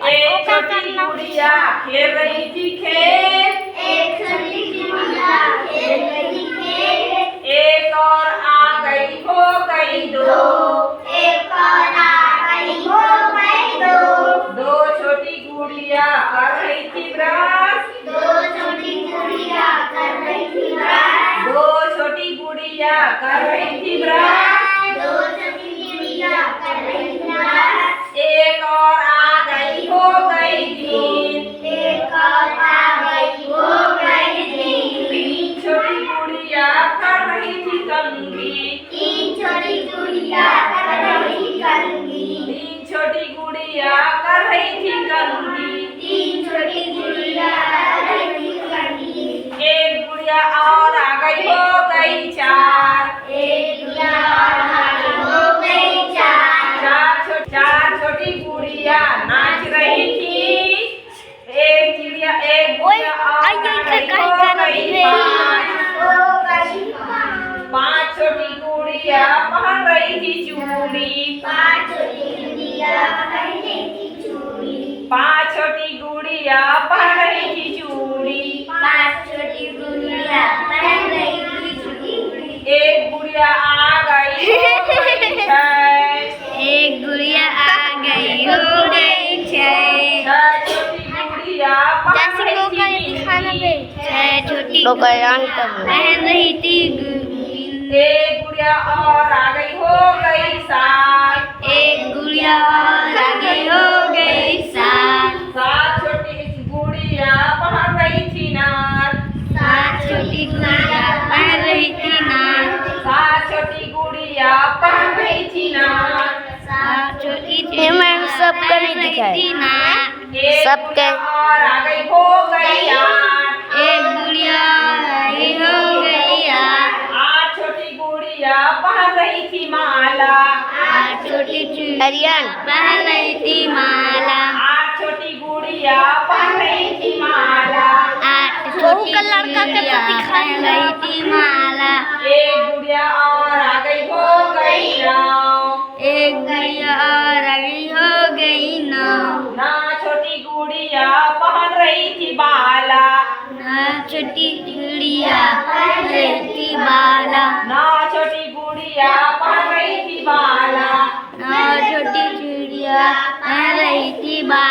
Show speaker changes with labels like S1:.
S1: एक छोटी गुड़िया खेल रही थी खेल,
S2: एक छोटी गुड़िया खेल रही खेल,
S1: एक और आ गई हो गई दो,
S2: एक और आ गई हो गई दो,
S1: दो छोटी गुड़िया कर रही थी ब्रश,
S2: दो छोटी गुड़िया कर रही थी ब्रश,
S1: दो छोटी गुड़िया कर रही थी ब्रश,
S2: दो छोटी गुड़िया कर रही थी ब्रश,
S1: एक और आ गई हो गई तीन,
S2: एक और आ गई हो गई तीन,
S1: तीन छोटी गुड़िया कर रही थी कंघी,
S2: तीन छोटी गुड़िया कर रही थी कंघी,
S1: तीन छोटी गुड़िया कर रही थी कंघी,
S2: तीन छोटी गुड़िया कर रही थी कंघी,
S1: एक गुड़िया और आ गई हो गई चार,
S2: एक गुड़िया और आ गई हो गई चार,
S1: चार छोटी गुड़िया नाच रही थी, एक चिड़िया एक गुड़िया और आ गई हो गई पाँच, पाँच छोटी गुड़िया पहन रही थी चूड़ी,
S2: पाँच छोटी गुड़िया पहन रही थी चूड़ी,
S1: पाँच छोटी गुड़िया पहन रही थी चूड़ी,
S2: पाँच छोटी गुड़िया पहन रही थी चूड़ी,
S1: एक गुड़िया आ गई हो गई छह,
S2: एक गुड़िया आ गई हो गई छह,
S1: छह छोटी गुड़िया पहन रही थी बिंदी,
S2: छह छोटी गुड़िया पहन रही थी बिंदी,
S1: एक गुड़िया और आ गई हो गई सात,
S2: एक गुड़िया और आ गई हो गई सात,
S1: सात छोटी गुड़िया पहन रही थी नार,
S2: सात छोटी गुड़िया पहन रही थी नार,
S1: सात छोटी गुड़िया पहन रही थी नार,
S2: सात छोटी
S3: मैम सबका नहीं दिखाया।
S1: एक
S3: सबके
S1: गुड़िया और आ गई हो गई आठ,
S2: एक गुड़िया और आई हो गई आठ,
S1: आठ छोटी गुड़िया पहन रही थी माला,
S2: आठ छोटी चूड़िया
S3: अरियन
S2: पहन रही थी माला,
S1: आठ छोटी गुड़िया पहन रही थी माला,
S2: आठ
S3: बहू
S2: छोटी
S3: का लड़का के तो
S2: चूड़िया
S3: दिखाई
S2: पहन रही थी माला,
S1: एक गुड़िया और आ गई हो गई नौ,
S2: एक गुड़िया और आ गई हो गई नौ,
S1: ना छोटी गुड़िया पहन रही थी बाला,
S2: नौ छोटी चूड़िया पहन रही थी बाला,
S1: ना छोटी गुड़िया पहन रही थी बाला,
S2: नौ छोटी चूड़िया पहन रही थी बाला।